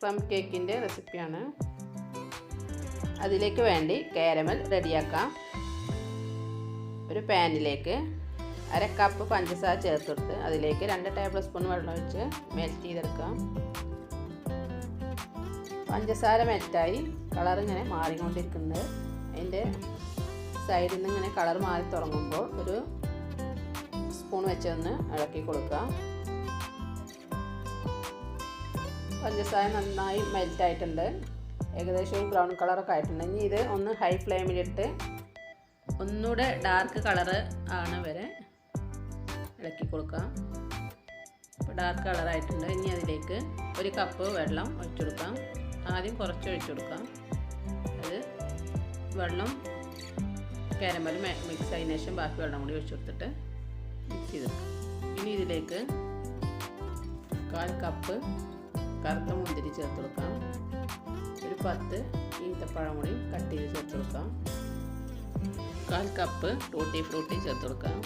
Plum കേക്കിൻ്റെ റെസിപ്പിയാണ്. അതിലേക്ക് വേണ്ടി കാരമൽ റെഡിയാക്കാം. ഒരു പാനിലേക്ക് 1/2 കപ്പ് പഞ്ചസാര ചേർത്തെടുത്ത് അതിലേക്ക് 2 ടേബിൾ സ്പൂൺ വെള്ളം ഒഴിച്ച് മെൽറ്റ് ചെയ്തെടുക്കാം. പഞ്ചസാര മെൽറ്റായി കളർ ഇങ്ങനെ മാറിക്കൊണ്ടിരിക്കുന്നത്. അതിൻ്റെ സൈഡിൽ നിന്ന് ഇങ്ങനെ കളർ മാറി തുടങ്ങുമ്പോൾ ഒരു സ്പൂൺ വെച്ചൊന്ന് ഇളക്കി കൊടുക്കാം. പഞ്ചസാര നന്നായി മെൽറ്റായിട്ടുണ്ട്. ഏകദേശം ഒരു ബ്രൗൺ കളറൊക്കെ ആയിട്ടുണ്ട്. ഇനി ഇത് ഒന്ന് ഹൈ ഫ്ലെയിമിലിട്ട് ഒന്നുകൂടെ ഡാർക്ക് കളറ് ആണ് വരെ ഇളക്കി കൊടുക്കാം. ഇപ്പോൾ ഡാർക്ക് കളറായിട്ടുണ്ട്. ഇനി അതിലേക്ക് 1 കപ്പ് വെള്ളം ഒഴിച്ചു കൊടുക്കാം. ആദ്യം കുറച്ച് ഒഴിച്ചു കൊടുക്കാം. അത് വെള്ളം കാരമൽ മിക്സ് ആയതിനു ശേഷം ബാക്കി വെള്ളം കൂടി ഒഴിച്ചു കൊടുത്തിട്ട് മിക്സ് ചെയ്തെടുക്കാം. ഇനി ഇതിലേക്ക് 1/4 കപ്പ് കറുത്ത മുന്തിരി ചേർത്ത് കൊടുക്കാം. ഒരു 10 ഈത്തപ്പഴം കൂടി കട്ട് ചെയ്ത് ചേർത്ത് കൊടുക്കാം. 1/4 കപ്പ് ടൂട്ടി ഫ്രൂട്ടി ചേർത്ത് കൊടുക്കാം.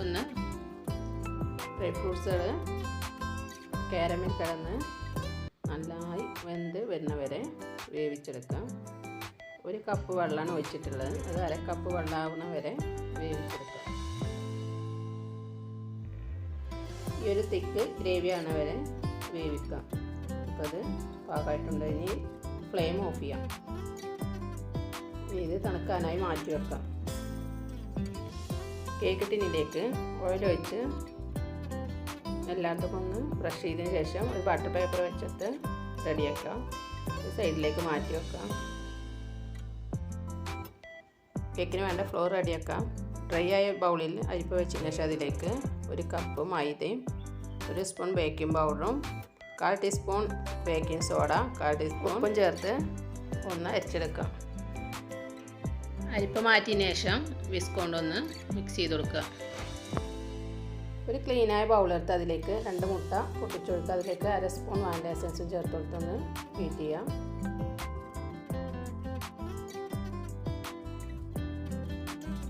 ഒന്ന് ഡ്രൈ ഫ്രൂട്ട്സുകൾ കാരമൽ കിടന്ന് നന്നായി വെന്ത് വരുന്ന വരെ വേവിച്ചെടുക്കാം. 1 കപ്പ് വെള്ളമാണ് ഒഴിച്ചിട്ടുള്ളത്. അത് 1/2 കപ്പ് വെള്ളമാവുന്ന വരെ വേവിച്ചെടുക്കാം. ഈ ഒരു തിക്ക് ഗ്രേവിയാണ് വരെ വേവിക്കാം. അപ്പോൾ അത് പാകമായിട്ടുണ്ട്. ഇനി ഫ്ലെയിം ഓഫ് ചെയ്യാം. ഇത് തണുക്കാനായി മാറ്റി വെക്കാം. കേക്ക് ടിന്നിലേക്ക് ഓയിൽ ഒഴിച്ച് എല്ലായിടത്തും ഒന്ന് ബ്രഷ് ചെയ്തതിന് ശേഷം ഒരു ബട്ടർ പേപ്പർ വെച്ചിട്ട് റെഡിയാക്കാം. സൈഡിലേക്ക് മാറ്റി വെക്കാം. കേക്കിന് വേണ്ട ഫ്ലോർ റെഡിയാക്കാം. ഡ്രൈ ആയ ബൗളിൽ അരിപ്പ് വെച്ചതിന് ശേഷം അതിലേക്ക് 1 കപ്പ് മൈദയും 1 സ്പൂൺ ബേക്കിംഗ് പൗഡറും 1/4 ടീസ്പൂൺ ബേക്കിംഗ് സോഡ 1/4 ടീസ്പൂൺ ഉപ്പും ചേർത്ത് ഒന്ന് അരിച്ചെടുക്കാം. അരിപ്പ് മാറ്റിയതിന് ശേഷം വിസ്ക് കൊണ്ടൊന്ന് മിക്സ് ചെയ്ത് കൊടുക്കുക. ഒരു ക്ലീനായ ബൗളെടുത്ത് അതിലേക്ക് 2 മുട്ട പൊട്ടിച്ചെടുത്ത് അതിലേക്ക് 1/2 സ്പൂൺ വാനില എസൻസും ചേർത്ത് കൊടുത്തൊന്ന് ബീറ്റ് ചെയ്യാം.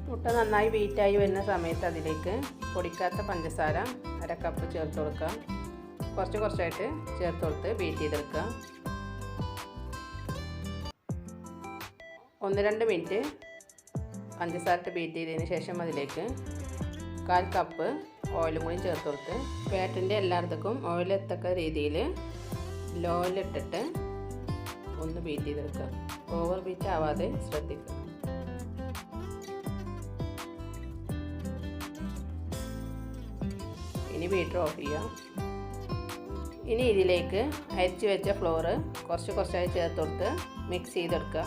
മുട്ട നന്നായി ബീറ്റായി വരുന്ന സമയത്ത് അതിലേക്ക് പൊടിക്കാത്ത പഞ്ചസാര 1/2 കപ്പ് ചേർത്ത് കൊടുക്കാം. കുറച്ചായിട്ട് ചേർത്ത് കൊടുത്ത് ബീറ്റ് ചെയ്തെടുക്കുക. 1-2 മിനിറ്റ് പഞ്ചസാര ബീറ്റ് ചെയ്തതിന് ശേഷം അതിലേക്ക് 1/4 കപ്പ് ഓയിലും കൂടി ചേർത്ത് കൊടുത്ത് ബാറ്ററിൻ്റെ എല്ലായിടത്തേക്കും ഓയിൽ എത്തക്ക രീതിയിൽ ലോയിലിട്ടിട്ട് ഒന്ന് ബീറ്റ് ചെയ്തെടുക്കുക. ഓവർ ബീറ്റ് ആവാതെ ശ്രദ്ധിക്കുക. ഇനി ബീറ്റർ ഓഫ് ചെയ്യാം. ഇനി ഇതിലേക്ക് അരിച്ച് വെച്ച ഫ്ലോറ് കുറച്ചായി ചേർത്ത് കൊടുത്ത് മിക്സ് ചെയ്തെടുക്കുക.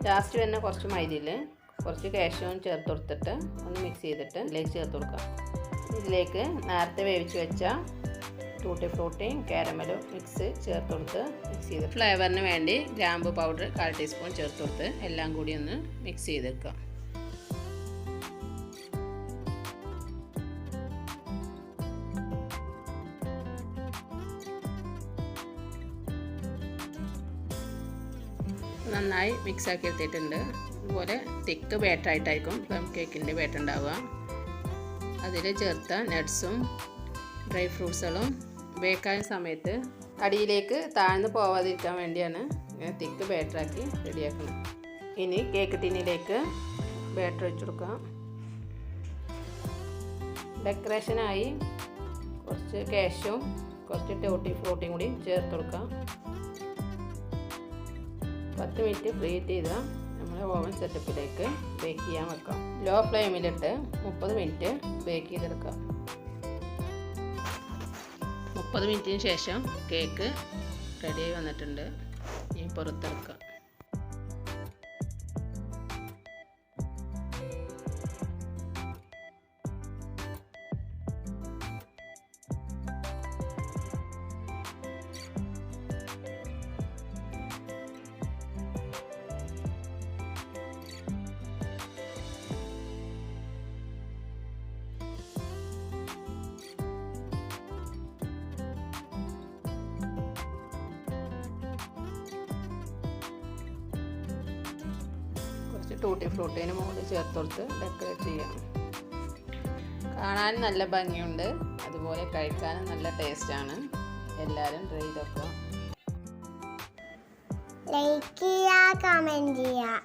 ലാസ്റ്റ് തന്നെ കുറച്ച് മൈദയിൽ കുറച്ച് കാഷ്യൂവും ചേർത്ത് കൊടുത്തിട്ട് ഒന്ന് മിക്സ് ചെയ്തിട്ട് ഇതിലേക്ക് ചേർത്ത് കൊടുക്കാം. ഇതിലേക്ക് നേരത്തെ വേവിച്ച് വെച്ച ടൂട്ടി ഫ്രൂട്ടിയും കാരമലും മിക്സ് ചേർത്ത് കൊടുത്ത് മിക്സ് ചെയ്ത് ഫ്ലേവറിന് വേണ്ടി ഗ്രാമ്പു പൗഡർ 1/4 ടീസ്പൂൺ ചേർത്ത് കൊടുത്ത് എല്ലാം കൂടി ഒന്ന് മിക്സ് ചെയ്തെടുക്കാം. നന്നായി മിക്സാക്കി എടുത്തിട്ടുണ്ട്. ഇതുപോലെ തിക്ക് ബാറ്ററായിട്ടായിരിക്കും പ്ലം കേക്കിൻ്റെ ബാറ്റർ ഉണ്ടാവുക. അതിൽ ചേർത്ത നട്ട്സും ഡ്രൈ ഫ്രൂട്ട്സുകളും ബേക്കായ സമയത്ത് അടിയിലേക്ക് താഴ്ന്നു പോവാതിരിക്കാൻ വേണ്ടിയാണ് ഇങ്ങനെ തിക്ക് ബാറ്ററാക്കി റെഡിയാക്കുന്നത്. ഇനി കേക്ക് ടിന്നിലേക്ക് ബാറ്റർ വെച്ച് കൊടുക്കാം. ഡെക്കറേഷനായി കുറച്ച് കാഷ്യൂം കുറച്ച് ടൂട്ടി ഫ്രൂട്ടിയും കൂടി ചേർത്ത് കൊടുക്കാം. 10 മിനിറ്റ് പ്രീഹീറ്റ് ചെയ്ത നമ്മൾ ഓവൻ സെറ്റപ്പിലേക്ക് ബേക്ക് ചെയ്യാൻ വെക്കാം. ലോ ഫ്ലെയിമിലിട്ട് 30 മിനിറ്റ് ബേക്ക് ചെയ്തെടുക്കാം. 30 മിനിറ്റിന് ശേഷം കേക്ക് റെഡിയായി വന്നിട്ടുണ്ട്. ഇനി പുറത്തെടുക്കാം. ടൂട്ടി ഫ്രൂട്ടീന് മുകളിൽ ചേർത്ത് കൊടുത്ത് ഡെക്കറേറ്റ് ചെയ്യാം. കാണാൻ നല്ല ഭംഗിയുണ്ട്, അതുപോലെ കഴിക്കാനും നല്ല ടേസ്റ്റാണ്. എല്ലാവരും ട്രൈ ചെയ്തൊക്കെ. ലൈക്ക് ചെയ്യുക, കമൻറ്റ് ചെയ്യുക,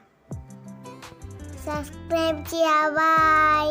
സബ്സ്ക്രൈബ് ചെയ്യുക. ബൈ.